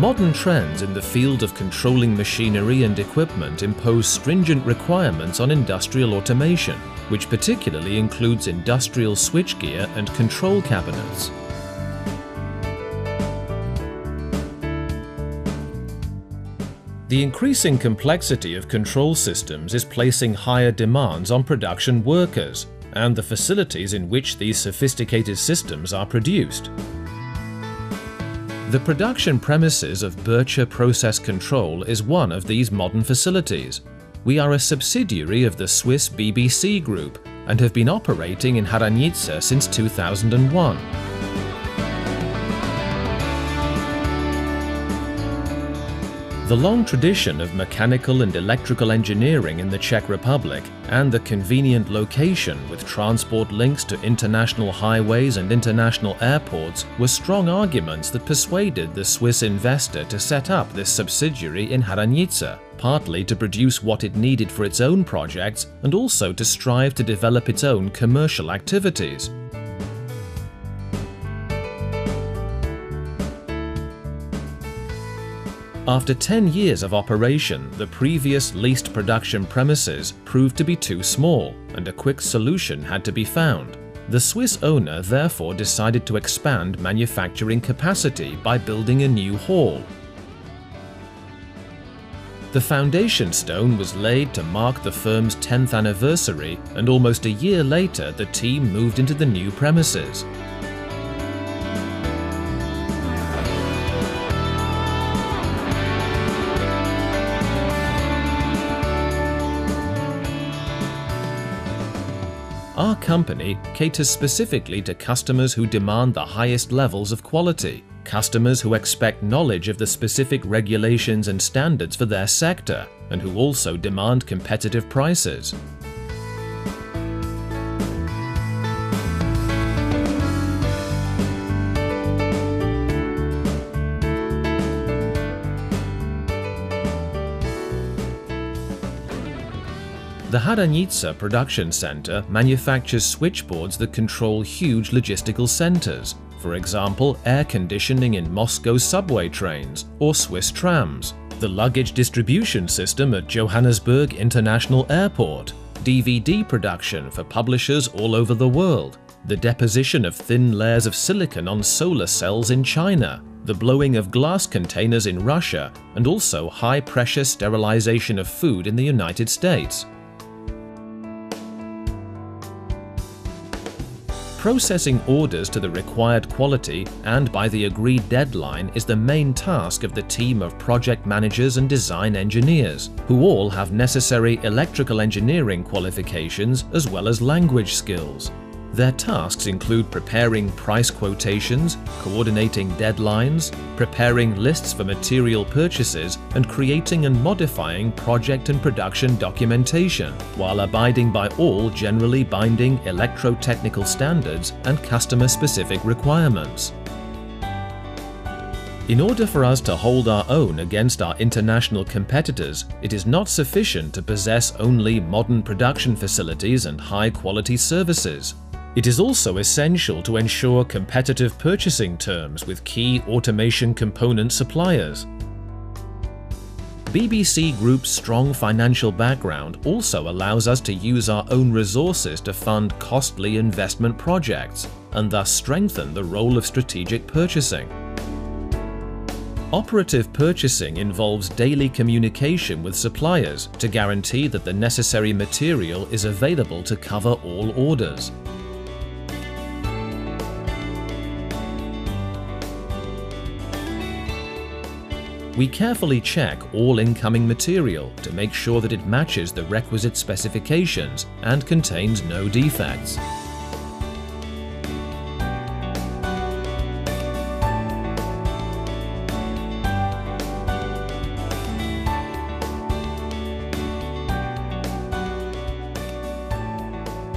Modern trends in the field of controlling machinery and equipment impose stringent requirements on industrial automation, which particularly includes industrial switchgear and control cabinets. The increasing complexity of control systems is placing higher demands on production workers and the facilities in which these sophisticated systems are produced. The production premises of Bircher ProcessControl is one of these modern facilities. We are a subsidiary of the Swiss BBC Group and have been operating in Hranice since 2001. The long tradition of mechanical and electrical engineering in the Czech Republic and the convenient location with transport links to international highways and international airports were strong arguments that persuaded the Swiss investor to set up this subsidiary in Hranice, partly to produce what it needed for its own projects and also to strive to develop its own commercial activities. After 10 years of operation, the previous leased production premises proved to be too small, and a quick solution had to be found. The Swiss owner therefore decided to expand manufacturing capacity by building a new hall. The foundation stone was laid to mark the firm's 10th anniversary, and almost a year later the team moved into the new premises. Our company caters specifically to customers who demand the highest levels of quality, customers who expect knowledge of the specific regulations and standards for their sector, and who also demand competitive prices. The Hranice production center manufactures switchboards that control huge logistical centers, for example air conditioning in Moscow subway trains or Swiss trams, the luggage distribution system at Johannesburg International Airport, DVD production for publishers all over the world, the deposition of thin layers of silicon on solar cells in China, the blowing of glass containers in Russia, and also high-pressure sterilization of food in the United States. Processing orders to the required quality and by the agreed deadline is the main task of the team of project managers and design engineers, who all have necessary electrical engineering qualifications as well as language skills. Their tasks include preparing price quotations, coordinating deadlines, preparing lists for material purchases, and creating and modifying project and production documentation, while abiding by all generally binding electrotechnical standards and customer-specific requirements. In order for us to hold our own against our international competitors, it is not sufficient to possess only modern production facilities and high-quality services. It is also essential to ensure competitive purchasing terms with key automation component suppliers. BBC Group's strong financial background also allows us to use our own resources to fund costly investment projects and thus strengthen the role of strategic purchasing. Operative purchasing involves daily communication with suppliers to guarantee that the necessary material is available to cover all orders. We carefully check all incoming material to make sure that it matches the requisite specifications and contains no defects.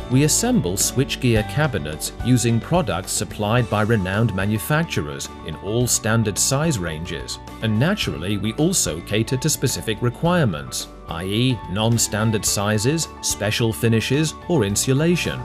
We assemble switchgear cabinets using products supplied by renowned manufacturers in all standard size ranges, and naturally we also cater to specific requirements, i.e. non-standard sizes, special finishes or insulation.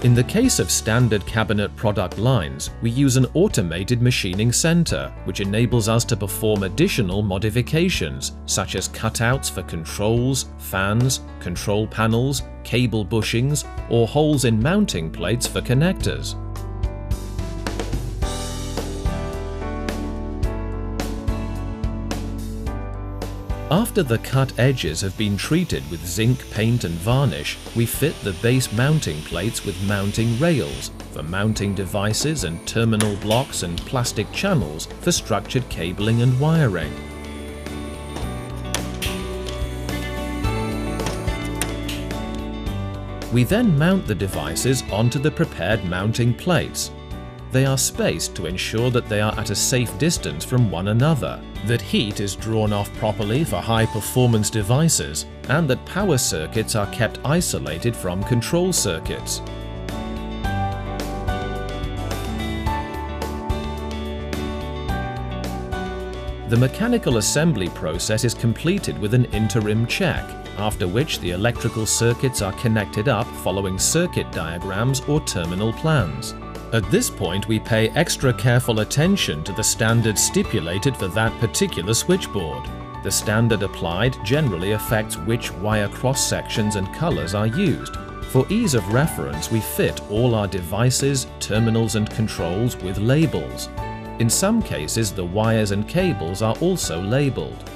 In the case of standard cabinet product lines, we use an automated machining center, which enables us to perform additional modifications, such as cutouts for controls, fans, control panels, cable bushings, or holes in mounting plates for connectors. After the cut edges have been treated with zinc paint and varnish, we fit the base mounting plates with mounting rails for mounting devices and terminal blocks and plastic channels for structured cabling and wiring. We then mount the devices onto the prepared mounting plates. They are spaced to ensure that they are at a safe distance from one another, that heat is drawn off properly for high-performance devices, and that power circuits are kept isolated from control circuits. The mechanical assembly process is completed with an interim check, after which the electrical circuits are connected up following circuit diagrams or terminal plans. At this point, we pay extra careful attention to the standard stipulated for that particular switchboard. The standard applied generally affects which wire cross-sections and colors are used. For ease of reference, we fit all our devices, terminals and controls with labels. In some cases, the wires and cables are also labeled.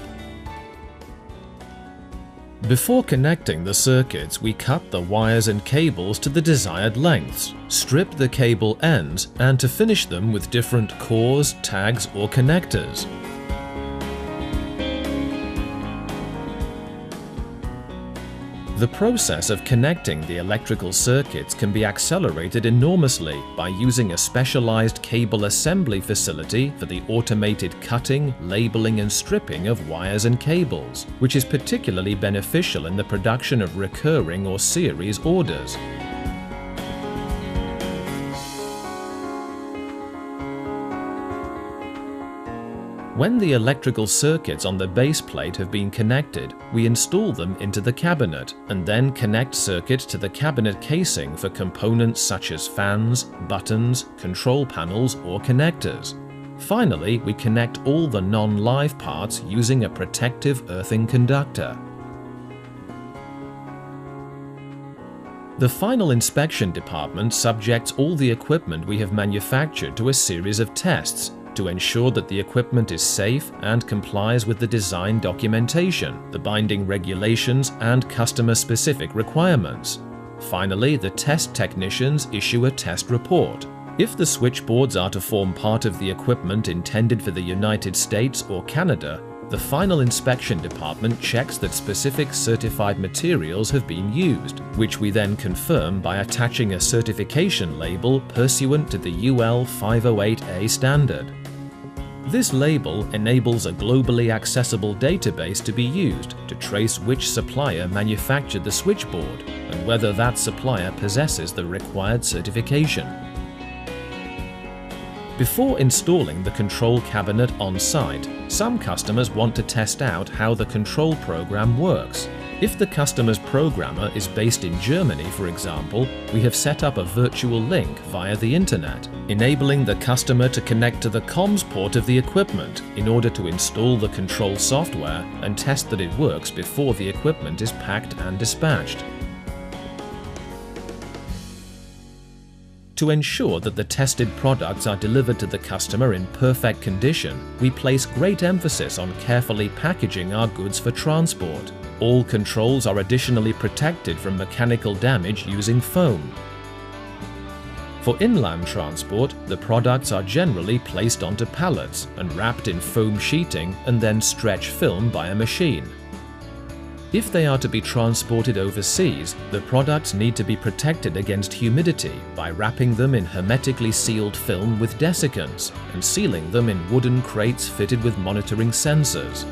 Before connecting the circuits, we cut the wires and cables to the desired lengths, strip the cable ends, and to finish them with different cores, tags, or connectors. The process of connecting the electrical circuits can be accelerated enormously by using a specialized cable assembly facility for the automated cutting, labeling and stripping of wires and cables, which is particularly beneficial in the production of recurring or series orders. When the electrical circuits on the base plate have been connected, we install them into the cabinet and then connect circuits to the cabinet casing for components such as fans, buttons, control panels or connectors. Finally, we connect all the non-live parts using a protective earthing conductor. The final inspection department subjects all the equipment we have manufactured to a series of tests to ensure that the equipment is safe and complies with the design documentation, the binding regulations, and customer-specific requirements. Finally, the test technicians issue a test report. If the switchboards are to form part of the equipment intended for the United States or Canada, the final inspection department checks that specific certified materials have been used, which we then confirm by attaching a certification label pursuant to the UL 508A standard. This label enables a globally accessible database to be used to trace which supplier manufactured the switchboard and whether that supplier possesses the required certification. Before installing the control cabinet on site, some customers want to test out how the control program works. If the customer's programmer is based in Germany, for example, we have set up a virtual link via the internet, enabling the customer to connect to the comms port of the equipment in order to install the control software and test that it works before the equipment is packed and dispatched. To ensure that the tested products are delivered to the customer in perfect condition, we place great emphasis on carefully packaging our goods for transport. All controls are additionally protected from mechanical damage using foam. For inland transport, the products are generally placed onto pallets and wrapped in foam sheeting and then stretch film by a machine. If they are to be transported overseas, the products need to be protected against humidity by wrapping them in hermetically sealed film with desiccants and sealing them in wooden crates fitted with monitoring sensors.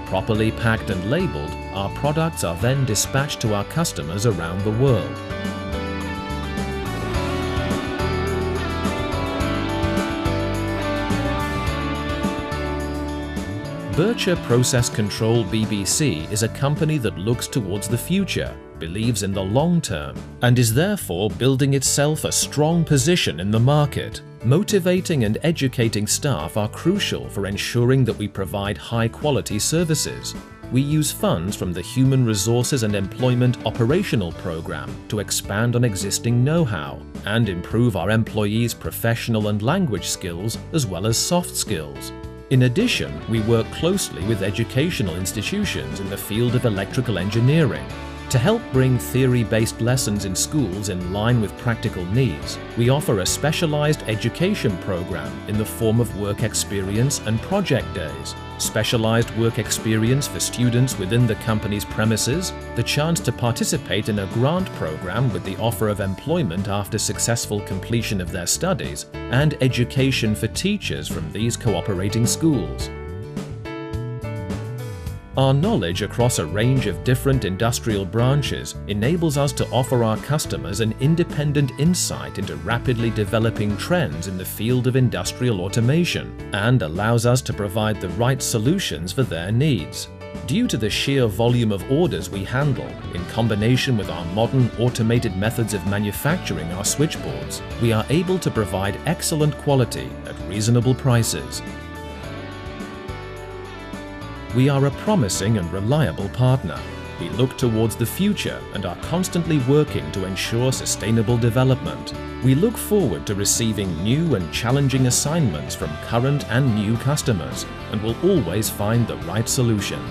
Properly packed and labeled, our products are then dispatched to our customers around the world. Bircher ProcessControl BBC is a company that looks towards the future, believes in the long term, and is therefore building itself a strong position in the market. Motivating and educating staff are crucial for ensuring that we provide high-quality services. We use funds from the Human Resources and Employment Operational Program to expand on existing know-how and improve our employees' professional and language skills as well as soft skills. In addition, we work closely with educational institutions in the field of electrical engineering. To help bring theory-based lessons in schools in line with practical needs, we offer a specialized education program in the form of work experience and project days, specialized work experience for students within the company's premises, the chance to participate in a grant program with the offer of employment after successful completion of their studies, and education for teachers from these cooperating schools. Our knowledge across a range of different industrial branches enables us to offer our customers an independent insight into rapidly developing trends in the field of industrial automation and allows us to provide the right solutions for their needs. Due to the sheer volume of orders we handle, in combination with our modern automated methods of manufacturing our switchboards, we are able to provide excellent quality at reasonable prices. We are a promising and reliable partner. We look towards the future and are constantly working to ensure sustainable development. We look forward to receiving new and challenging assignments from current and new customers and will always find the right solution.